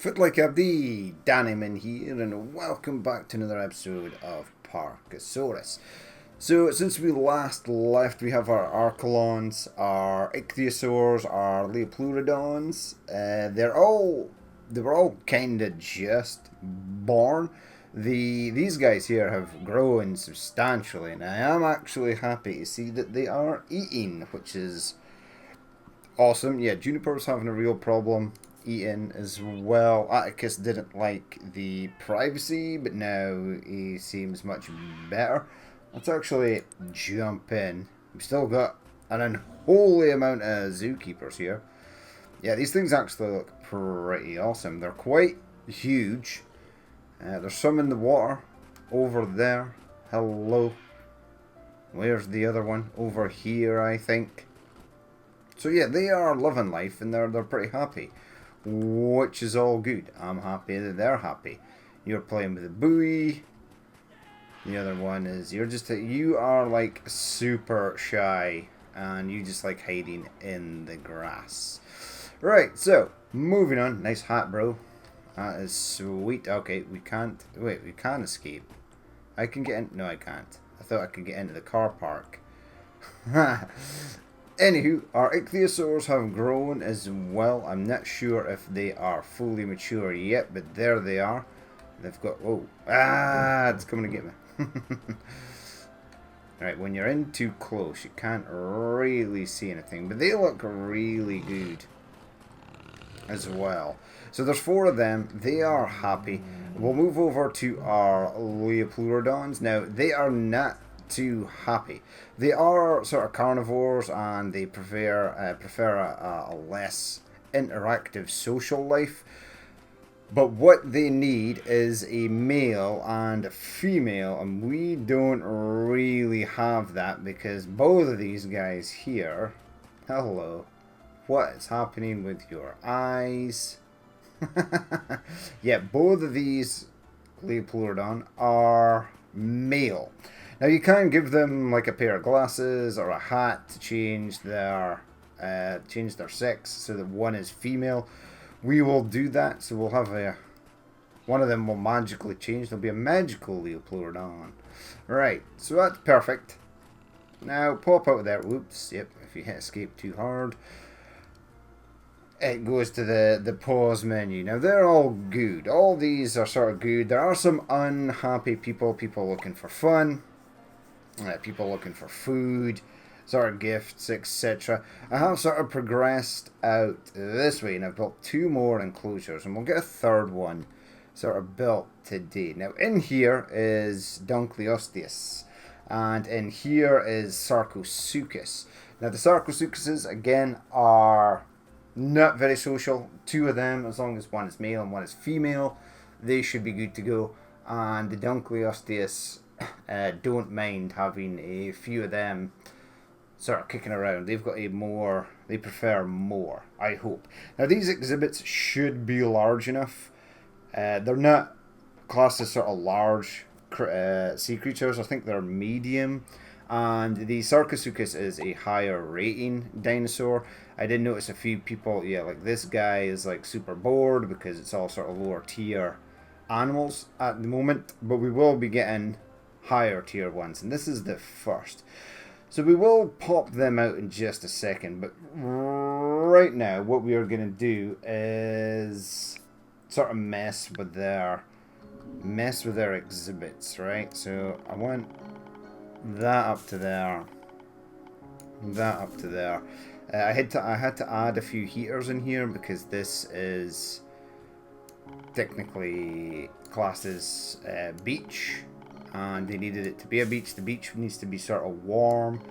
Fit like Abdi, Dannyman here, and welcome back to another episode of Parkasaurus. So, since we last left, we have our Archelons, our Ichthyosaurs, our Liopleurodons. They were all kinda just born. These guys here have grown substantially, and I am actually happy to see that they are eating, which is awesome. Yeah, Juniper's having a real problem eating as well. Atticus didn't like the privacy, but now he seems much better. Let's actually jump in. We've still got an unholy amount of zookeepers here. Yeah, these things actually look pretty awesome. They're quite huge. There's some in the water over there. Hello. Where's the other one? Over here, I think. So yeah, they are loving life and they're pretty happy, which is all good. I'm happy that they're happy. You're playing with a buoy. The other one is you are like super shy and you just like hiding in the grass. Right, so moving on. Nice hat, bro. That is sweet. Okay, we can escape. I can get in. No, I can't. I thought I could get into the car park. Anywho, our Ichthyosaurs have grown as well. I'm not sure if they are fully mature yet, but there they are. They've got... Whoa. Ah, it's coming to get me. Alright, when you're in too close, you can't really see anything. But they look really good as well. So there's 4 of them. They are happy. We'll move over to our Liopleurodons. Now, they are not too happy. They are sort of carnivores and they prefer a less interactive social life. But what they need is a male and a female, and we don't really have that because both of these guys here... Hello. What is happening with your eyes? Yeah, both of these Liopleurodon are male. Now you can give them like a pair of glasses or a hat to change their sex so that one is female. We will do that, so we'll have one of them will magically change. There'll be a magical Liopleurodon. Right, so that's perfect. Now pop out of there. Whoops, yep, if you hit escape too hard, it goes to the pause menu. Now they're all good. All these are sort of good. There are some unhappy people looking for fun. People looking for food, sort of gifts, etc. I have sort of progressed out this way, and I've built 2 more enclosures, and we'll get a 3rd one sort of built today. Now, in here is Dunkleosteus, and in here is Sarcosuchus. Now, the Sarcosuchuses, again, are not very social. 2 of them, as long as one is male and one is female, they should be good to go. And the Dunkleosteus... don't mind having a few of them sort of kicking around. They've got they prefer more, I hope. Now these exhibits should be large enough. They're not classed as sort of large sea creatures. I think they're medium. And the Sarcosuchus is a higher rating dinosaur. I did notice a few people, yeah, like this guy is like super bored because it's all sort of lower tier animals at the moment. But we will be getting higher tier ones, and this is the first, so we will pop them out in just a second. But right now what we are going to do is sort of mess with their exhibits, right? So I want that up to there, I had to add a few heaters in here because this is technically classed as beach, and they needed it to be a beach. The beach needs to be sort of warm.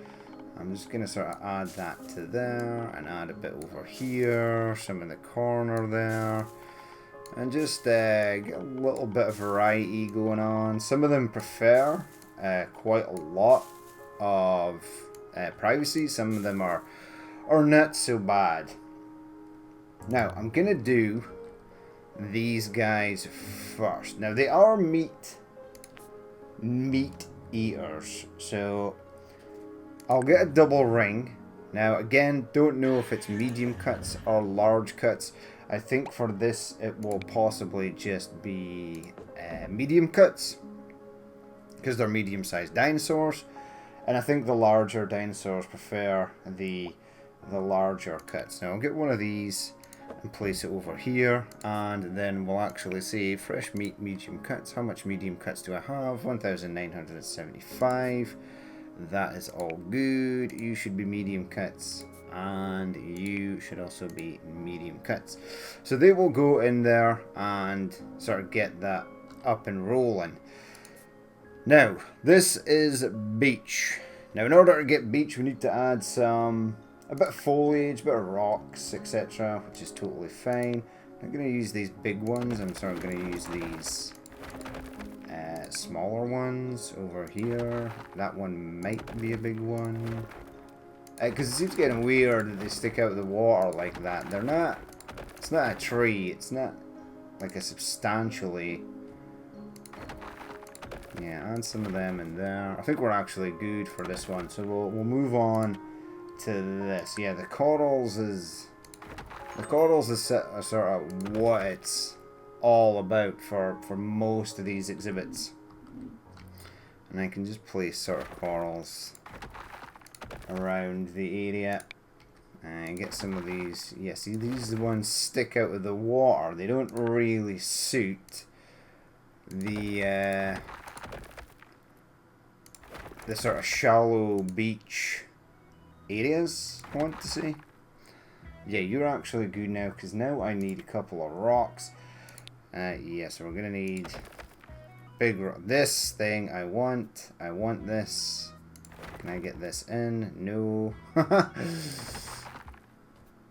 I'm just going to sort of add that to there and add a bit over here, some in the corner there, and just get a little bit of variety going on. Some of them prefer quite a lot of privacy. Some of them are not so bad. Now I'm going to do these guys first. Now they are meat eaters, so I'll get a double ring. Now again, don't know if it's medium cuts or large cuts. I think for this it will possibly just be medium cuts, because they're medium-sized dinosaurs, and I think the larger dinosaurs prefer the larger cuts. Now I'll get one of these and place it over here, and then we'll actually say fresh meat medium cuts. How much medium cuts do I have? 1975. That is all good. You should be medium cuts, and you should also be medium cuts. So they will go in there and sort of get that up and rolling. Now, this is beach. Now, in order to get beach, we need to add a bit of foliage, a bit of rocks, etc., which is totally fine. I'm going to use these big ones. I'm sort of going to use these smaller ones over here. That one might be a big one. Because it seems getting weird that they stick out of the water like that. They're not... It's not a tree. It's not like a substantially... Yeah, add some of them in there. I think we're actually good for this one. So we'll move on to this. Yeah, the corals is sort of what it's all about for most of these exhibits. And I can just place sort of corals around the area and get some of these. Yeah, see, these are the ones stick out of the water. They don't really suit the sort of shallow beach areas, I want to say. Yeah, you're actually good now, because now I need a couple of rocks. Yeah, so we're going to need big rock. This thing I want this. Can I get this in? No.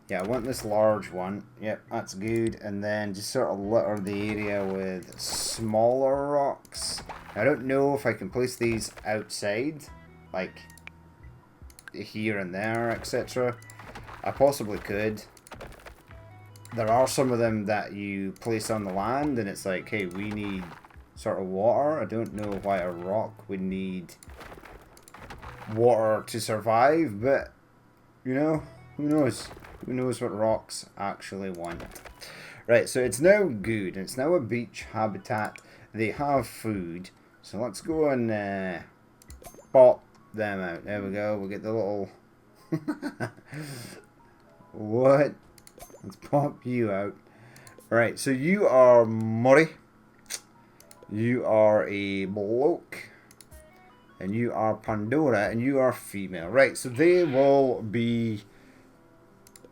Yeah, I want this large one. Yep, that's good. And then just sort of litter the area with smaller rocks. I don't know if I can place these outside, like here and there, etc. I possibly could. There are some of them that you place on the land and it's like, hey, we need sort of water. I don't know why a rock would need water to survive, but you know, who knows? Who knows what rocks actually want? Right, so it's now good. It's now a beach habitat. They have food. So let's go and pop them out. There we go. We'll get the little... What? Let's pop you out. Right, so you are Murray. You are a bloke. And you are Pandora. And you are female. Right, so they will be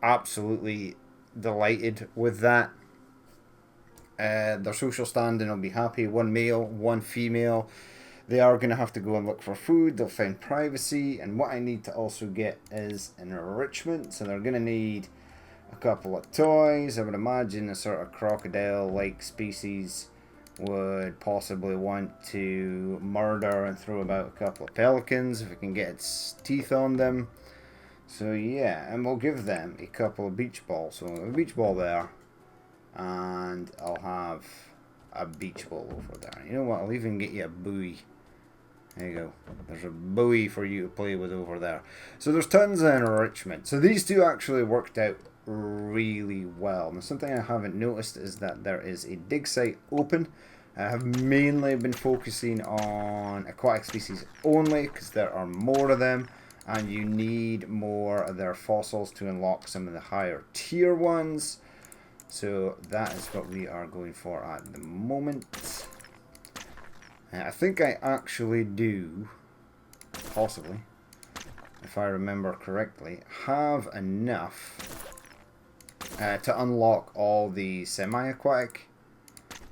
absolutely delighted with that. Their social standing will be happy. One male, one female. They are going to have to go and look for food. They'll find privacy. And what I need to also get is enrichment. So they're going to need a couple of toys. I would imagine a sort of crocodile-like species would possibly want to murder and throw about a couple of pelicans if it can get its teeth on them. So yeah, and we'll give them a couple of beach balls. So a beach ball there. And I'll have a beach ball over there. You know what? I'll even get you a buoy. There you go. There's a buoy for you to play with over there. So there's tons of enrichment. So these two actually worked out really well. Now something I haven't noticed is that there is a dig site open. I have mainly been focusing on aquatic species only because there are more of them. And you need more of their fossils to unlock some of the higher tier ones. So that is what we are going for at the moment. I think I actually do, possibly, if I remember correctly, have enough to unlock all the semi-aquatic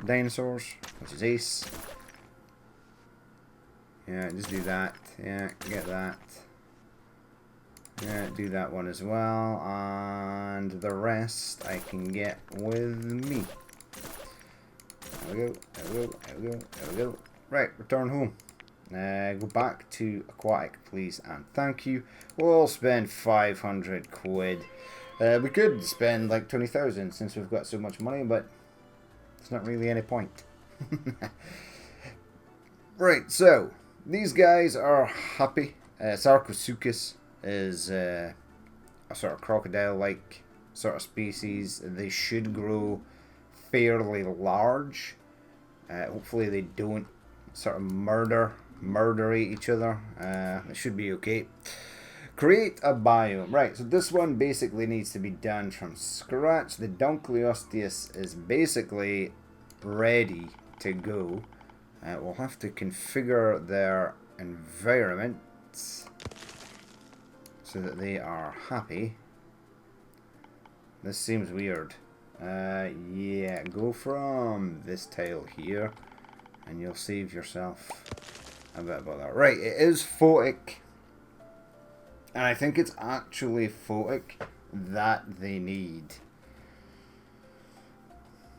dinosaurs, which is ace. Yeah, just do that. Yeah, get that. Yeah, do that one as well, and the rest I can get with me. There we go, there we go, there we go, there we go. Right, return home. Go back to aquatic, please, and thank you. We'll spend 500 quid. We could spend like 20,000 since we've got so much money, but there's not really any point. Right, so these guys are happy. Sarcosuchus is a sort of crocodile-like sort of species. They should grow fairly large. Hopefully they don't sort of murderate each other. It should be okay. Create a biome. Right, so this one basically needs to be done from scratch. The Dunkleosteus is basically ready to go. We'll have to configure their environment so that they are happy. This seems weird. Yeah, go from this tile here and you'll save yourself a bit about that. Right, it is photic. And I think it's actually photic that they need.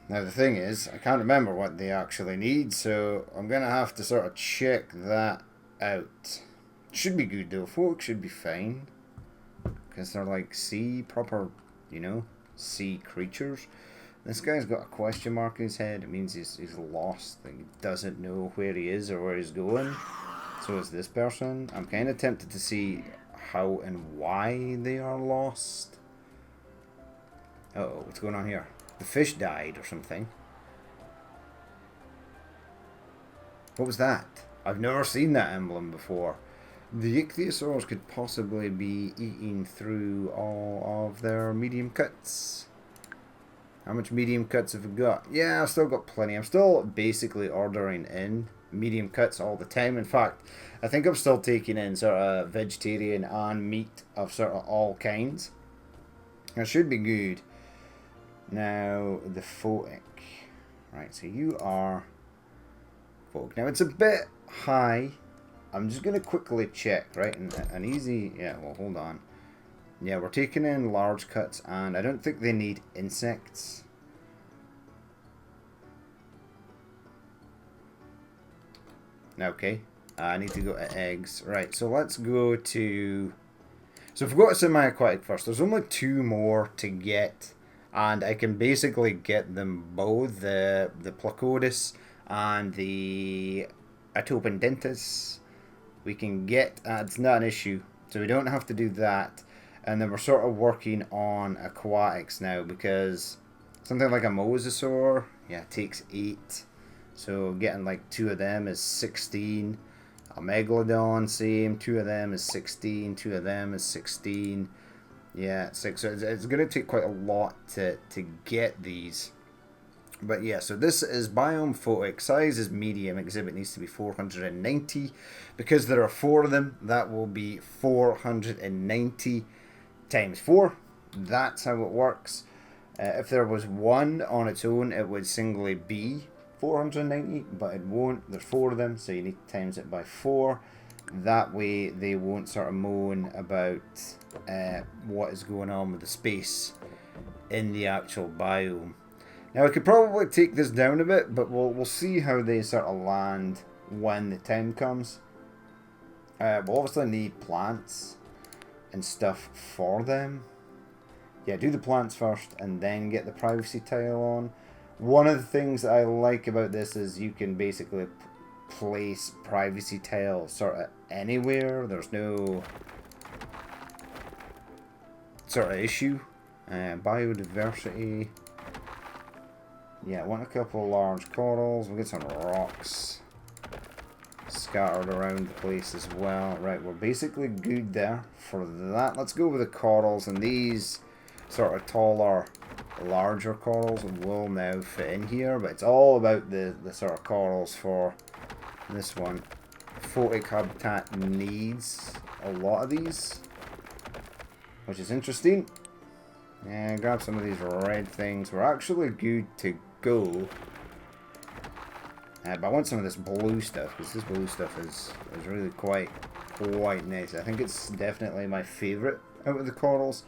Now the thing is, I can't remember what they actually need, so I'm going to have to sort of check that out. Should be good though, photic should be fine. Because they're like sea, proper, you know, sea creatures. This guy's got a question mark in his head. It means he's lost. Like, he doesn't know where he is or where he's going. So is this person. I'm kind of tempted to see how and why they are lost. Uh-oh, what's going on here? The fish died or something. What was that? I've never seen that emblem before. The ichthyosaurs could possibly be eating through all of their medium cuts. How much medium cuts have we got? Yeah, I've still got plenty. I'm still basically ordering in medium cuts all the time. In fact, I think I'm still taking in sort of vegetarian and meat of sort of all kinds. That should be good. Now, the photic. Right, so you are photic. Now, it's a bit high. I'm just going to quickly check, right? An easy... Yeah, well, hold on. Yeah, we're taking in large cuts, and I don't think they need insects. Okay. I need to go to eggs. Right, so let's go to... So if we go to semi-aquatic first, there's only 2 more to get. And I can basically get them both, the Plesiosaurus and the Atopendentis. We can get, it's not an issue, so we don't have to do that. And then we're sort of working on aquatics now, because something like a Mosasaur, yeah, takes 8. So getting like 2 of them is 16. A Megalodon, same, 2 of them is 16, 2 of them is 16. Yeah, 6. So it's going to take quite a lot to get these. But yeah, so this is biome photic. Size is medium. Exhibit needs to be 490. Because there are 4 of them, that will be 490 times 4. That's how it works. If there was 1 on its own, it would singly be 490, but it won't. There's 4 of them, so you need to times it by 4. That way they won't sort of moan about what is going on with the space in the actual biome. Now I could probably take this down a bit, but we'll see how they sort of land when the time comes. We'll obviously need plants and stuff for them. Yeah, do the plants first and then get the privacy tile on. One of the things that I like about this is you can basically place privacy tile sort of anywhere. There's no sort of issue. Biodiversity. Yeah, I want a couple of large corals. We'll get some rocks scattered around the place as well. Right, we're basically good there for that. Let's go with the corals, and these sort of taller, larger corals will now fit in here, but it's all about the sort of corals for this one. Photic habitat needs a lot of these, which is interesting. Yeah, grab some of these red things. We're actually good to go. But I want some of this blue stuff, because this blue stuff is really quite nice. I think it's definitely my favourite out of the corals.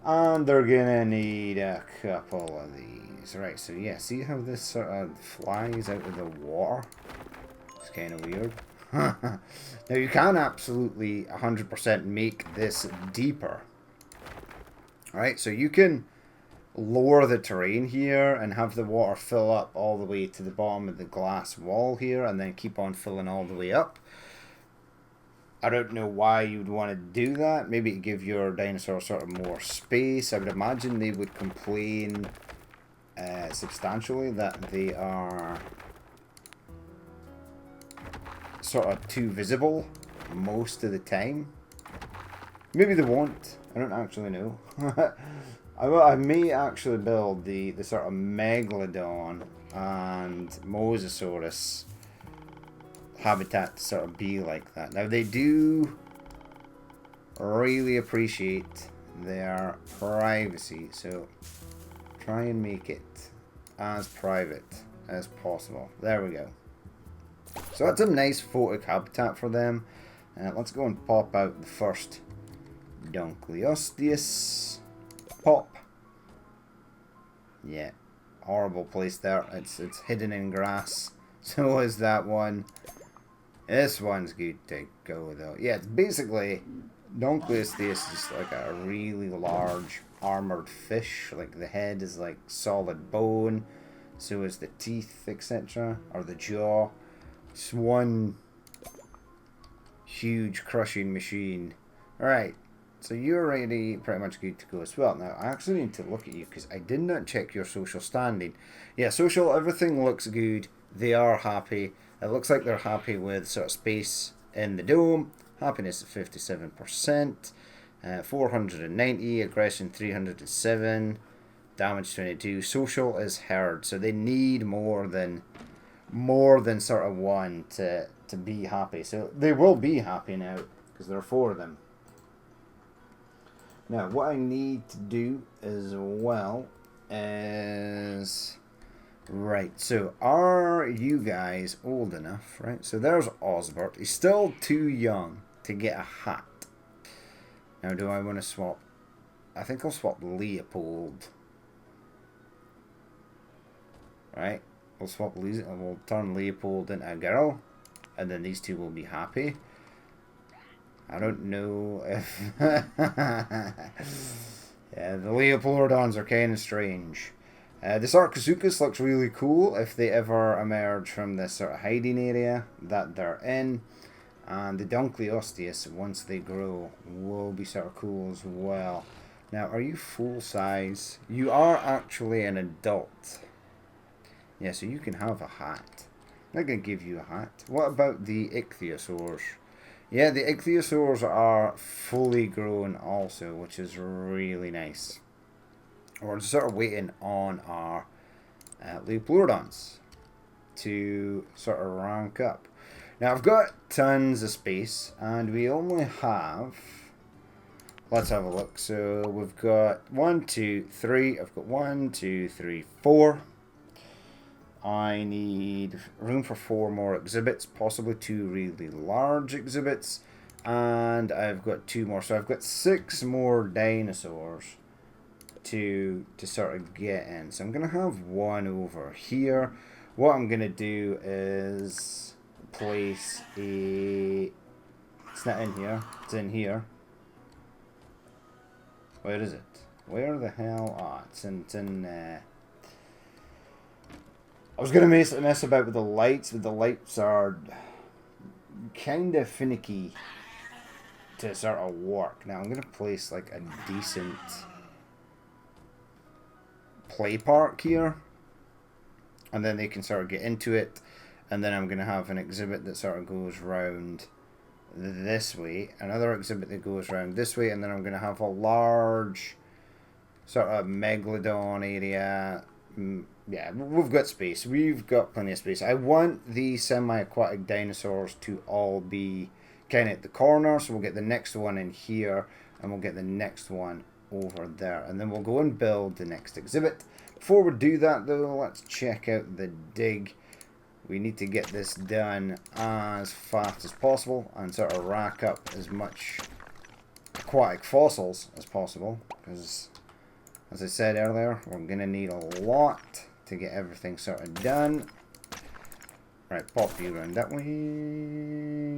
And they're gonna need a couple of these. Right, so yeah, see how this sort of flies out of the water? It's kind of weird. Now you can absolutely 100% make this deeper. Alright, so you can lower the terrain here and have the water fill up all the way to the bottom of the glass wall here and then keep on filling all the way up. I don't know why you'd want to do that. Maybe to give your dinosaur sort of more space. I would imagine they would complain substantially that they are sort of too visible most of the time. Maybe they won't. I don't actually know. I may actually build the sort of Megalodon and Mosasaurus habitat to sort of be like that. Now they do really appreciate their privacy, so try and make it as private as possible. There we go. So that's a nice photic habitat for them. Let's go and pop out the first Dunkleosteus. Pop. Yeah, horrible place there. It's hidden in grass. So is that one. This one's good to go though. Yeah, it's basically Dunkleosteus is like a really large armored fish. Like the head is like solid bone. So is the teeth, etc. Or the jaw. It's one huge crushing machine. Alright, so you're already pretty much good to go as well. Now, I actually need to look at you because I did not check your social standing. Yeah, social, everything looks good. They are happy. It looks like they're happy with sort of space in the dome. Happiness at 57%. 490. Aggression 307. Damage 22. Social is herd. So they need more than sort of one to be happy. So they will be happy now because there are 4 of them. Now what I need to do as well is right, so are you guys old enough, right? So there's Osbert. He's still too young to get a hat. Now do I want to swap? I think I'll swap Leopold. Right? We'll swap we'll turn Leopold into a girl, and then these two will be happy. I don't know if yeah, the Liopleurodons are kind of strange. This Archaeopteryx looks really cool if they ever emerge from this sort of hiding area that they're in. And the Dunkleosteus, once they grow, will be sort of cool as well. Now, are you full size? You are actually an adult. Yeah, so you can have a hat. I'm going to give you a hat. What about the Ichthyosaurs? Yeah, the Ichthyosaurs are fully grown also, which is really nice. We're sort of waiting on our Liopleurodons to sort of rank up. Now, I've got tons of space, and we only have... Let's have a look. So, we've got 1, 2, 3. I've got 1, 2, 3, 4. I need room for 4 more exhibits, possibly 2 really large exhibits, and I've got 2 more. So I've got 6 more dinosaurs to sort of get in. So I'm going to have 1 over here. What I'm going to do is place a... It's not in here. It's in here. Where is it? Where the hell? Ah, it's in I was going to mess about with the lights, but the lights are kind of finicky to sort of work. Now I'm going to place like a decent play park here, and then they can sort of get into it, and then I'm going to have an exhibit that sort of goes round this way, another exhibit that goes round this way, and then I'm going to have a large sort of megalodon area. Yeah, we've got space. We've got plenty of space. I want the semi-aquatic dinosaurs to all be kind of at the corner, so we'll get the next one in here, and we'll get the next one over there, and then we'll go and build the next exhibit. Before we do that though, let's check out the dig. We need to get this done as fast as possible and sort of rack up as much aquatic fossils as possible, because as I said earlier, we're going to need a lot to get everything sort of done. Right, pop you around that way.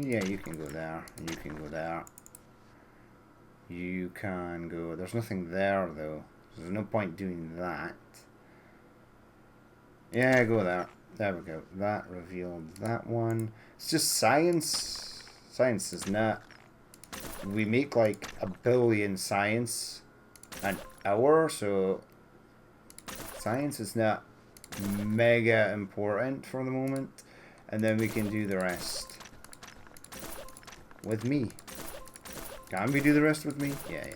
Yeah, you can go there. You can go there. You can go... There's nothing there, though. There's no point doing that. Yeah, go there. There we go. That revealed that one. It's just science. Science is not we make like 1 billion science an hour, so science is not mega important for the moment, and then we can do the rest with me. Can we do the rest with me? Yeah.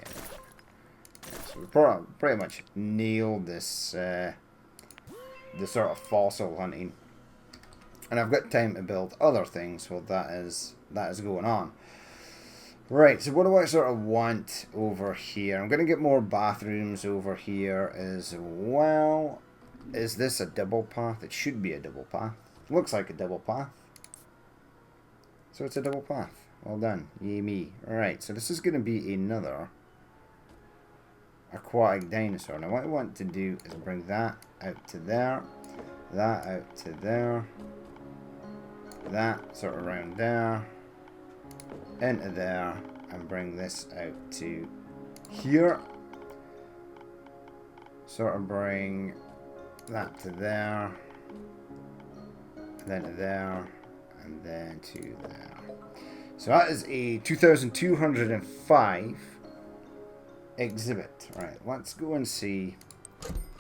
So we pretty much nailed this the sort of fossil hunting, and I've got time to build other things while that is going on. Right, so what do I sort of want over here? I'm going to get more bathrooms over here as well. Is this a double path? It should be a double path. Looks like a double path. So it's a double path. Well done. Yay me. Alright, so this is going to be another aquatic dinosaur. Now what I want to do is bring that out to there. That out to there. That sort of around there. Into there. And bring this out to here. Sort of bring that to there. Then to there. And then to there. So that is a 2205 exhibit. Right, let's go and see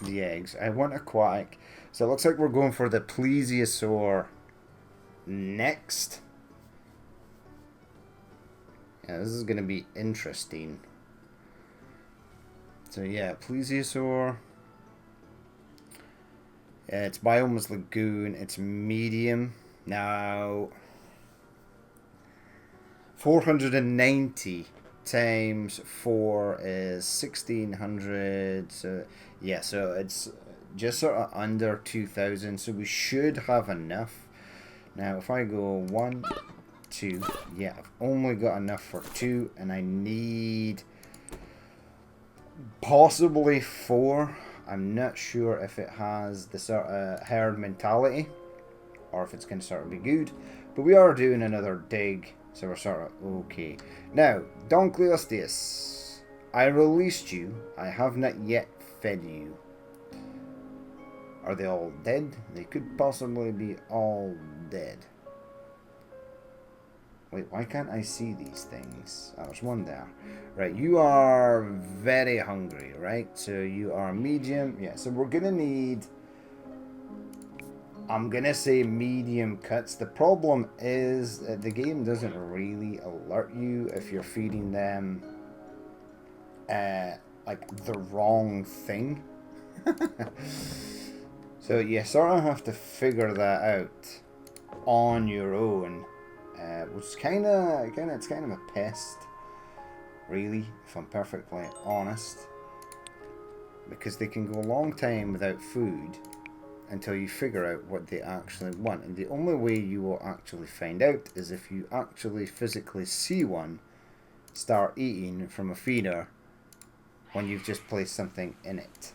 the eggs. I want aquatic. So it looks like we're going for the Plesiosaur next. Yeah, this is going to be interesting. So yeah, Plesiosaur. It's Biome is Lagoon. It's medium. Now, 490 times 4 is 1600. So yeah, so it's just sort of under 2000. So we should have enough. Now, if I go 1, 2, yeah, I've only got enough for 2, and I need possibly 4. I'm not sure if it has the sort of herd mentality or if it's going to sort of be good, but we are doing another dig, so we're sort of okay. Now, Dunkleosteus, I released you. I have not yet fed you. Are they all dead? They could possibly be all dead. Wait, why can't I see these things? Oh, there's one there. Right, you are very hungry, right? So you are medium. Yeah, so we're going to need, I'm going to say medium cuts. The problem is the game doesn't really alert you if you're feeding them like the wrong thing. So you sort of have to figure that out on your own. Which is kind of a pest, really, if I'm perfectly honest, because they can go a long time without food until you figure out what they actually want, and the only way you will actually find out is if you actually physically see one start eating from a feeder when you've just placed something in it.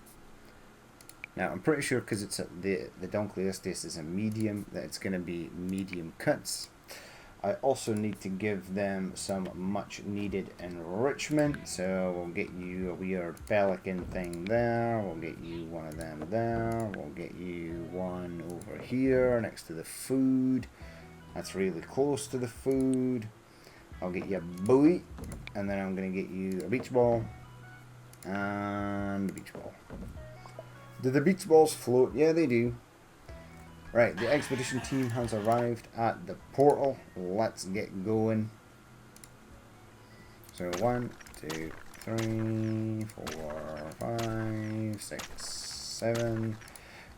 Now, I'm pretty sure because it's the Dunkleosteus is a medium, that it's going to be medium cuts. I also need to give them some much needed enrichment, so we'll get you a weird pelican thing there, we'll get you one of them there, we'll get you one over here next to the food, that's really close to the food. I'll get you a buoy, and then I'm going to get you a beach ball, and a beach ball. Do the beach balls float? Yeah, they do. Right, the expedition team has arrived at the portal. Let's get going. So 1, 2, 3, 4, 5, 6, 7.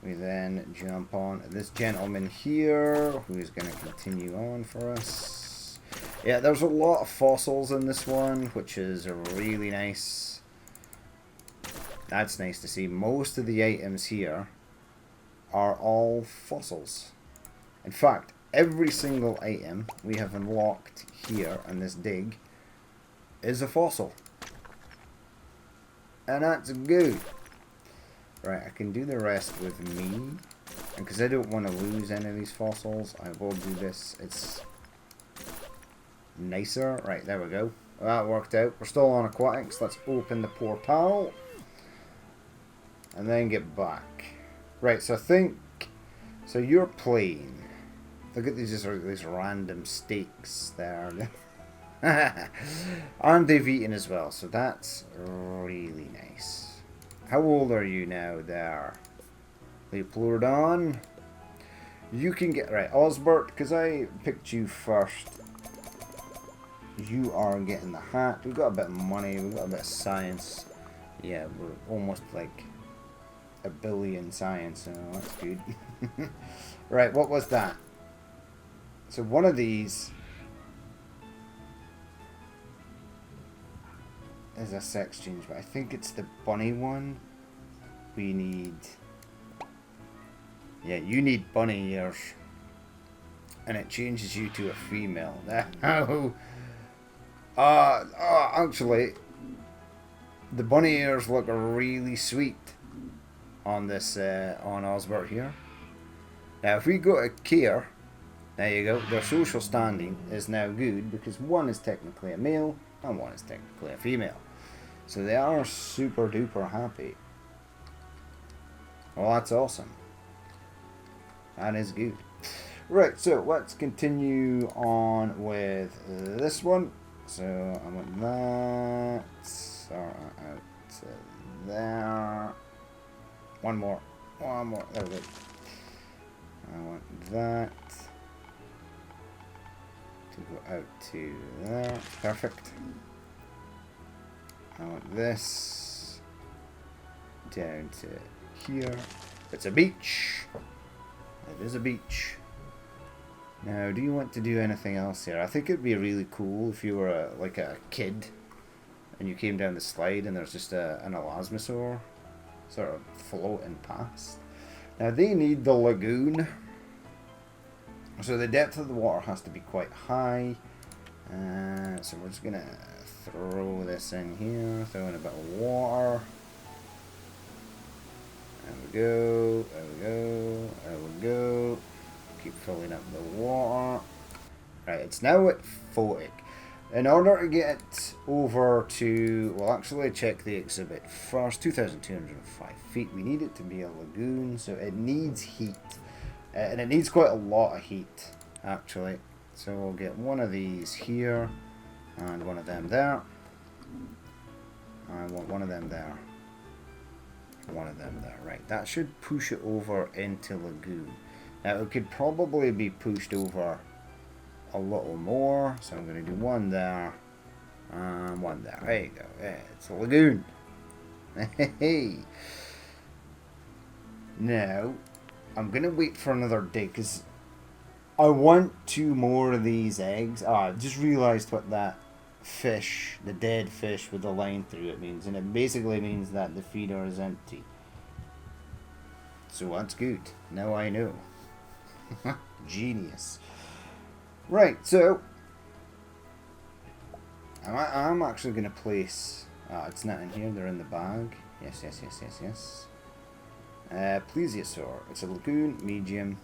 We then jump on this gentleman here, who's going to continue on for us. Yeah, there's a lot of fossils in this one, which is really nice. That's nice to see. Most of the items here are all fossils. In fact, every single item we have unlocked here in this dig is a fossil. And that's good. Right, I can do the rest with me. And because I don't want to lose any of these fossils, I will do this. It's nicer. Right, there we go. Well, that worked out. We're still on aquatics. Let's open the portal. And then get back. Right, so I think, so you're playing. Look at these random stakes there. And they've eaten as well, so that's really nice. How old are you now there, Liopleurodon? You can get... Right, Osbert, because I picked you first. You are getting the hat. We've got a bit of money, we've got a bit of science. Yeah, we're almost like a billion science, so that's good. Right, what was that? So one of these is a sex change, but I think it's the bunny one. We need... Yeah, you need bunny ears. And it changes you to a female. Now, actually, the bunny ears look really sweet on this, on Osbert here. Now, if we go to care, there you go, their social standing is now good because one is technically a male and one is technically a female. So they are super duper happy. Well, that's awesome. That is good. Right, so let's continue on with this one. So I want that. Sort out to there. One more. There we go. I want that to go out to there. Perfect. I want this down to here. It's a beach. It is a beach. Now, do you want to do anything else here? I think it'd be really cool if you were like a kid and you came down the slide and there's just an elasmosaur sort of floating past. Now, they need the lagoon. So the depth of the water has to be quite high. So we're just going to throw this in here. Throw in a bit of water. There we go. There we go. There we go. Keep filling up the water. Right, it's now at photic. In order to get over to, well, actually check the exhibit first. 2,205 feet. We need it to be a lagoon, so it needs heat. And it needs quite a lot of heat, actually. So we'll get one of these here, and one of them there. I want one of them there. One of them there. Right, that should push it over into lagoon. Now, it could probably be pushed over a little more. So I'm going to do one there, and one there. There you go. Yeah, it's a lagoon. Hey. Now, I'm going to wait for another day, because I want 2 more of these eggs. I just realised what that fish, the dead fish with the line through it means. And it basically means that the feeder is empty. So that's good. Now I know. Genius. Right, so I'm actually going to place... it's not in here, they're in the bag. Yes. Plesiosaur. It's a lagoon, medium.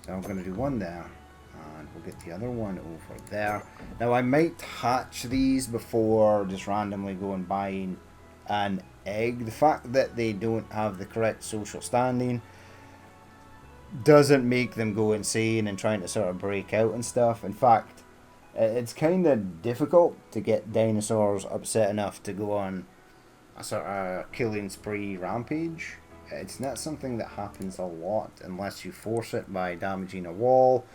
So I'm going to do one there. And we'll get the other one over there. Now I might hatch these before just randomly going buying an egg. The fact that they don't have the correct social standing doesn't make them go insane and trying to sort of break out and stuff. In fact, it's kind of difficult to get dinosaurs upset enough to go on a sort of killing spree rampage. It's not something that happens a lot unless you force it by damaging a wall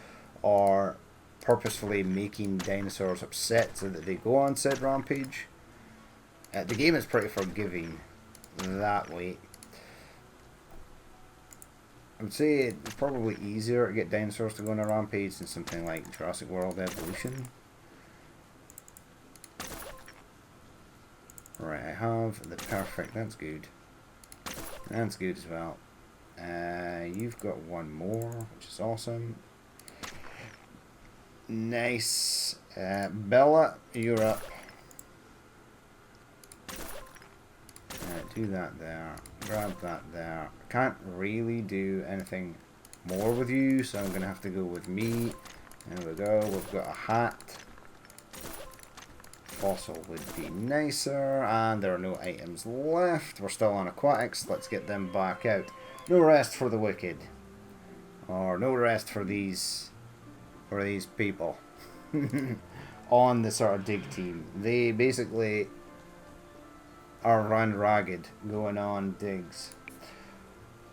or purposefully making dinosaurs upset so that they go on said rampage. The game is pretty forgiving that way. I would say it's probably easier to get dinosaurs to go on a rampage than something like Jurassic World Evolution. Right, I have the perfect, that's good. That's good as well. You've got one more, which is awesome. Nice. Bella, you're up. Do that there. Grab that there. Can't really do anything more with you, so I'm going to have to go with me. There we go. We've got a hat. Fossil would be nicer, and there are no items left. We're still on aquatics. Let's get them back out. No rest for the wicked, or no rest for these people. on the sort of dig team. They basically are run ragged going on digs.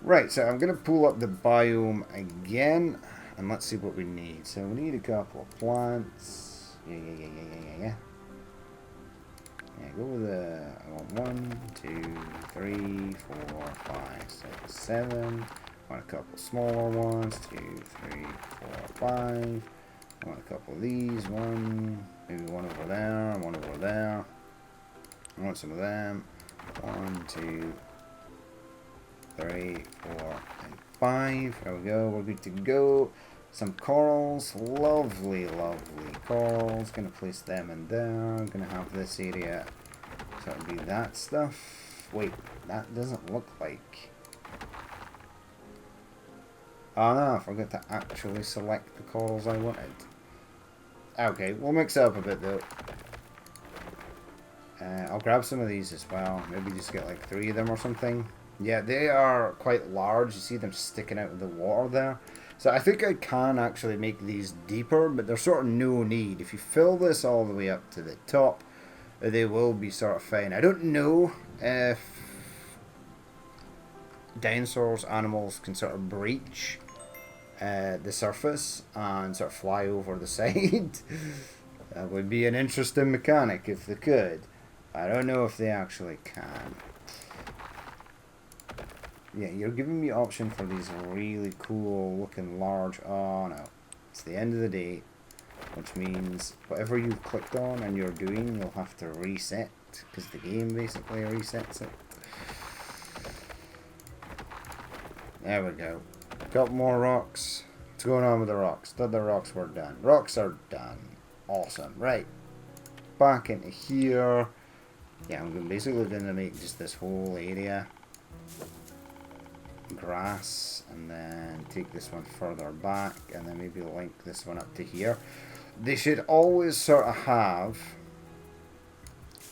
Right, so I'm going to pull up the biome again, and let's see what we need. So we need a couple of plants. Yeah. Yeah, go with the, I want 1, 2, 3, 4, 5, 6, 7. I want a couple smaller ones, 2, 3, 4, 5. I want a couple of these, maybe one over there, one over there. I want some of them. 1, 2, 3, 4, and 5. There we go, we're good to go. Some corals, lovely corals. Gonna place them in there. Gonna have this area, so it'll be that stuff. Wait, that doesn't look like. Oh no, I forgot to actually select the corals I wanted. Okay, we'll mix it up a bit though. I'll grab some of these as well. Maybe just get like 3 of them or something. Yeah, they are quite large. You see them sticking out of the water there. So I think I can actually make these deeper, but there's sort of no need. If you fill this all the way up to the top, they will be sort of fine. I don't know if dinosaurs, animals can sort of breach the surface and sort of fly over the side. That would be an interesting mechanic if they could. I don't know if they actually can. Yeah, you're giving me option for these really cool looking large. Oh no, it's the end of the day, which means whatever you've clicked on and you're doing, you'll have to reset, because the game basically resets it. There we go. Got more rocks. What's going on with the rocks? Thought the rocks were done. Rocks are done. Awesome. Right. Back into here. Yeah, I'm basically going to make just this whole area grass, and then take this one further back, and then maybe link this one up to here. They should always sort of have,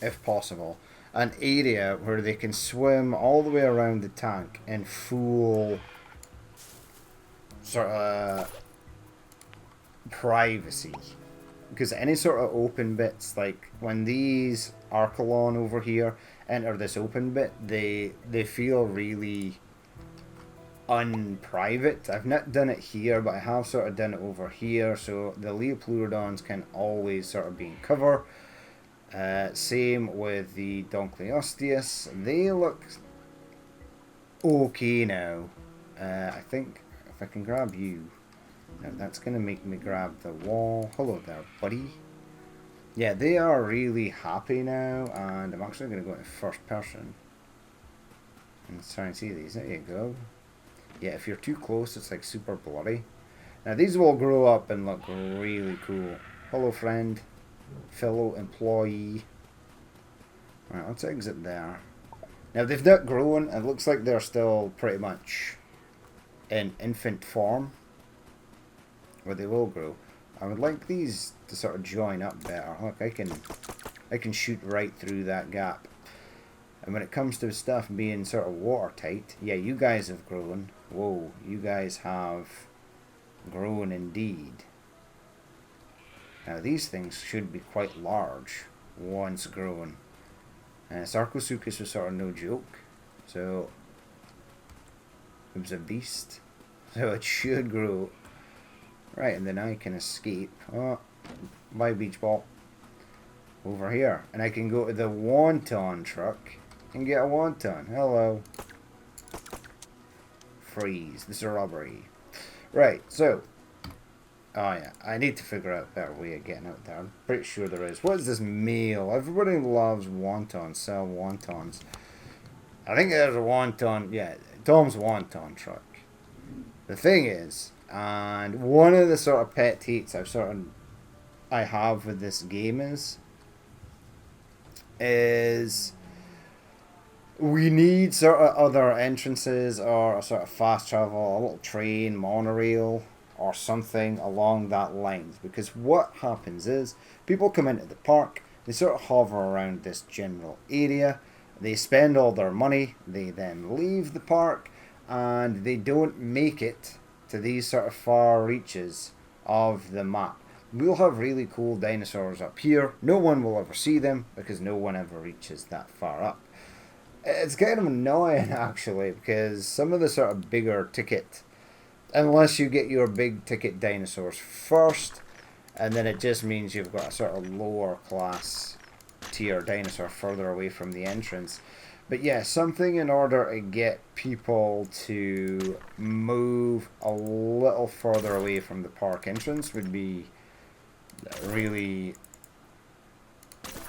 if possible, an area where they can swim all the way around the tank in full sort of privacy. Because any sort of open bits, like when these Archelon over here enter this open bit, they feel really unprivate. I've not done it here, but I have sort of done it over here, so the Liopleurodons can always sort of be in cover. Same with the Dunkleosteus. They look okay now. I think if I can grab you, now that's going to make me grab the wall. Hello there, buddy. Yeah, they are really happy now, and I'm actually going to go into first person and try and see these. There you go. Yeah, if you're too close, it's like super bloody. Now these will grow up and look really cool. Hello friend, fellow employee. Alright, let's exit there. Now they've not grown, it looks like they're still pretty much in infant form, where they will grow. I would like these to sort of join up better. Look, I can shoot right through that gap. And when it comes to stuff being sort of watertight, yeah, you guys have grown. Whoa, you guys have grown indeed. Now these things should be quite large once grown. Sarcosuchus was sort of no joke, so it was a beast. So it should grow. Right, and then I can escape. Oh, my beach ball. Over here. And I can go to the wonton truck and get a wonton. Hello. Freeze. This is a robbery. Right, so. Oh yeah, I need to figure out a better way of getting out there. I'm pretty sure there is. What is this meal? Everybody loves wontons. Sell wontons. I think there's a wonton. Yeah, Tom's wonton truck. The thing is, and one of the sort of pet hates I have with this game is we need sort of other entrances or a sort of fast travel, a little train, monorail, or something along that lines. Because what happens is people come into the park, they sort of hover around this general area, they spend all their money, they then leave the park, and they don't make it to these sort of far reaches of the map. we'll have really cool dinosaurs up here. No one will ever see them because no one ever reaches that far up. It's kind of annoying actually because some of the sort of bigger ticket, unless you get your big ticket dinosaurs first, and then it just means you've got a sort of lower class tier dinosaur further away from the entrance. But yeah, something in order to get people to move a little further away from the park entrance would be really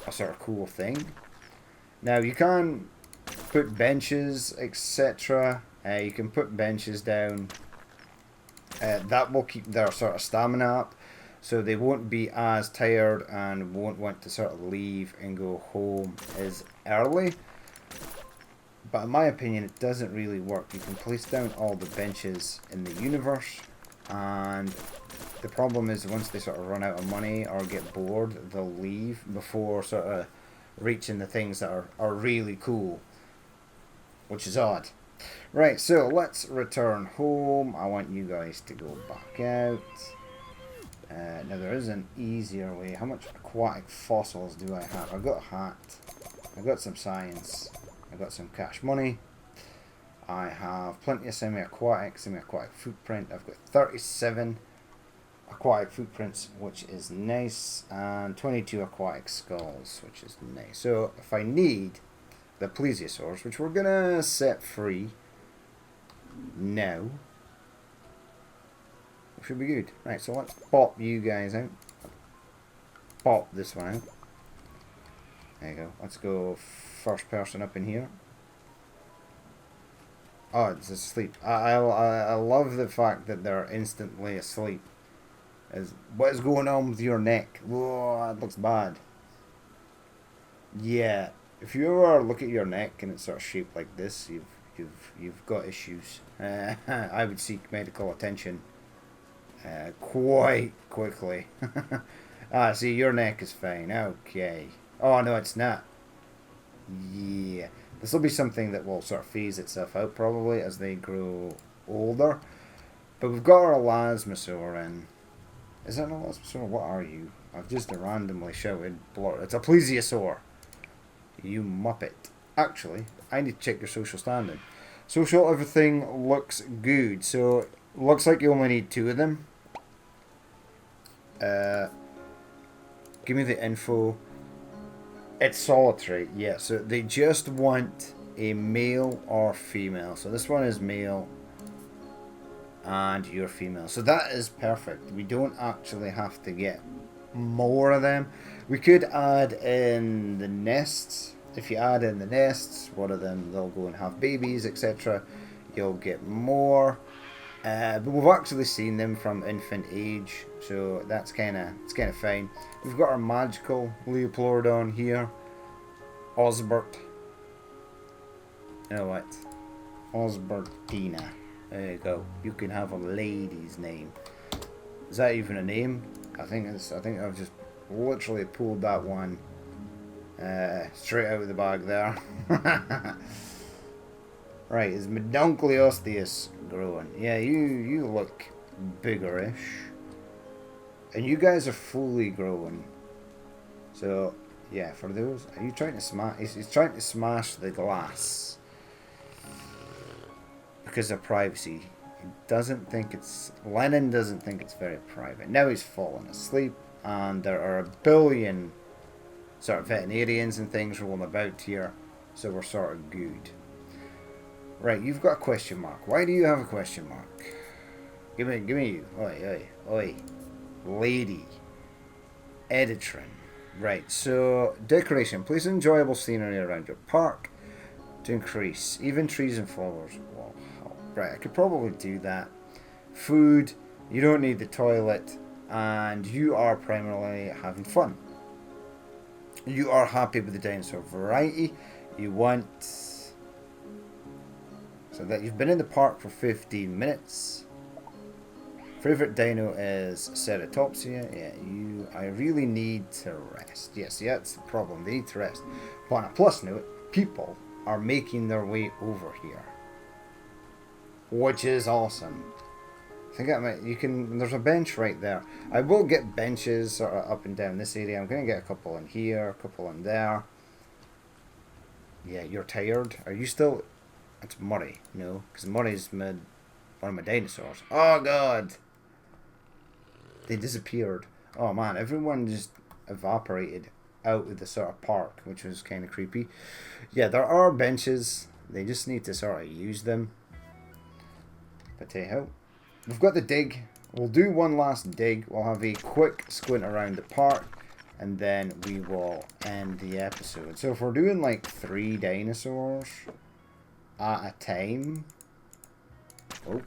a sort of cool thing. Now you can put benches, etc. You can put benches down. That will keep their sort of stamina up, so they won't be as tired and won't want to sort of leave and go home as early. But in my opinion, it doesn't really work. You can place down all the benches in the universe, and the problem is once they sort of run out of money or get bored, they'll leave before sort of reaching the things that are really cool, which is odd. Right, so let's return home. I want you guys to go back out. Now there is an easier way. How much aquatic fossils do I have? I've got a hat. I've got some science. I've got some cash money. I have plenty of semi-aquatic footprint. I've got 37 aquatic footprints, which is nice, and 22 aquatic skulls, which is nice. So if I need the Plesiosaurs, which we're gonna set free now, it should be good. Right, so let's pop you guys out. Pop this one out. There you go. Let's go first person up in here. Oh, it's asleep. I love the fact that they're instantly asleep. What is going on with your neck? Whoa, that looks bad. Yeah, if you ever look at your neck and it's sort of shaped like this, you've got issues. I would seek medical attention quite quickly. See, your neck is fine. Okay. Oh no, it's not. Yeah, this will be something that will sort of phase itself out probably as they grow older. But we've got our Elasmosaur in. Is that an Elasmosaur? What are you? I've just randomly shouted. It's a Plesiosaur. You muppet. Actually, I need to check your social standing. Social, everything looks good. So, looks like you only need 2 of them. Give me the info. It's solitary, yeah. So they just want a male or female. So this one is male and you're female. So that is perfect. We don't actually have to get more of them. We could add in the nests. If you add in the nests, one of them, they'll go and have babies, etc. You'll get more. But we've actually seen them from infant age, so it's kind of fine. We've got our magical Liopleurodon here, Osbert. You know what? Osbertina. There you go. You can have a lady's name. Is that even a name? I think I've just literally pulled that one straight out of the bag there. Right, is my Dunkleosteus growing? Yeah, you look biggerish. And you guys are fully growing. So, yeah, for those, are you trying to smash? He's trying to smash the glass. Because of privacy. Lennon doesn't think it's very private. Now he's fallen asleep, and there are a billion sort of veterinarians and things rolling about here. So we're sort of good. Right, you've got a question mark. Why do you have a question mark? Give me you. Oi. Lady. Editrin. Right, so decoration. Place enjoyable scenery around your park to increase. Even trees and flowers. Wow. Right, I could probably do that. Food. You don't need the toilet. And you are primarily having fun. You are happy with the dinosaur variety. You want... So that you've been in the park for 15 minutes. Favorite dino is Ceratopsia. Yeah, I really need to rest. Yes, yeah, that's the problem. They need to rest. But on a plus note, people are making their way over here, which is awesome. I think I might, you can, there's a bench right there. I will get benches sort of up and down this area. I'm going to get a couple in here, a couple in there. Yeah, you're tired. Are you still, it's Murray, no, because Murray's one of my dinosaurs. Oh god! They disappeared. Oh man, everyone just evaporated out of the sort of park, which was kind of creepy. Yeah, there are benches. They just need to sort of use them. But hey ho. We've got the dig. We'll do one last dig. We'll have a quick squint around the park. And then we will end the episode. So if we're doing like 3 dinosaurs at a time. Oh.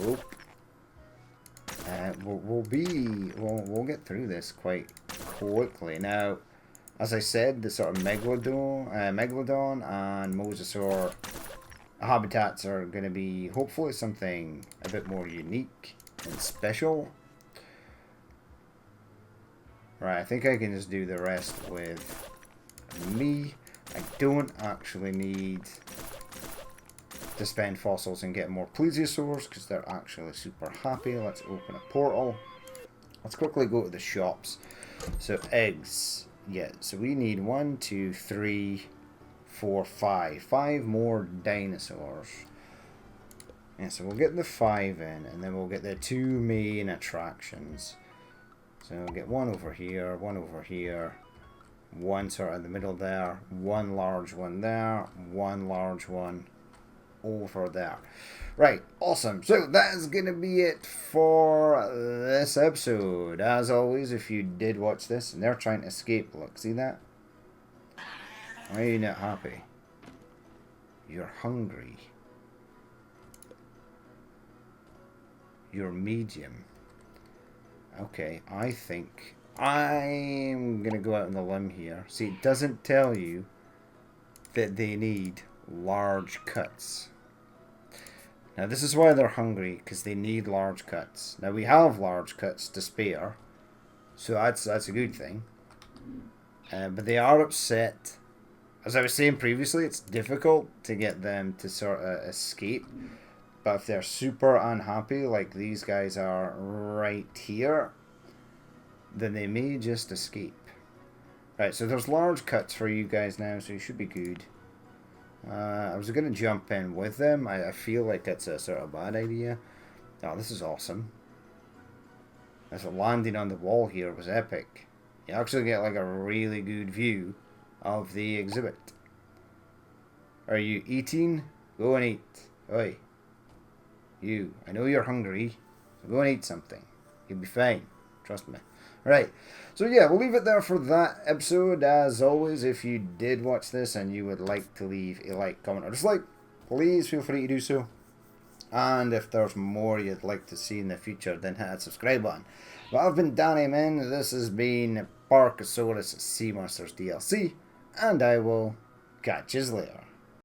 Oh. We'll get through this quite quickly. Now, as I said, the sort of Megalodon and Mosasaur habitats are going to be hopefully something a bit more unique and special. Right, I think I can just do the rest with me. I don't actually need to spend fossils and get more Plesiosaurs because they're actually super happy. Let's open a portal. Let's quickly go to the shops. So eggs. Yeah, so we need 1, 2, 3, 4, 5. 5 more dinosaurs. Yeah, so we'll get the 5 in and then we'll get the 2 main attractions. So we'll get 1 over here, 1 over here, 1 sort of in the middle there, 1 large one there, 1 large one over there. Right, awesome. So that is going to be it for this episode. As always, if you did watch this and they're trying to escape, look, see that? Why are you not happy? You're hungry. You're medium. Okay, I think I'm going to go out on the limb here. See, it doesn't tell you that they need large cuts. Now, this is why they're hungry, because they need large cuts. Now, we have large cuts to spare, so that's a good thing. But they are upset. As I was saying previously, it's difficult to get them to sort of escape. But if they're super unhappy, like these guys are right here, then they may just escape. Right, so there's large cuts for you guys now, so you should be good. I was going to jump in with them. I feel like that's a sort of bad idea. Oh, this is awesome. This landing on the wall here was epic. You actually get like a really good view of the exhibit. Are you eating? Go and eat. Oi. You, I know you're hungry, so go and eat something. You'll be fine. Trust me. Right, so yeah, we'll leave it there for that episode. As always, if you did watch this and you would like to leave a like, comment, or dislike, please feel free to do so. And if there's more you'd like to see in the future, then hit that subscribe button. But I've been Danny Man, this has been Parkasaurus Sea Monsters DLC, and I will catch you later.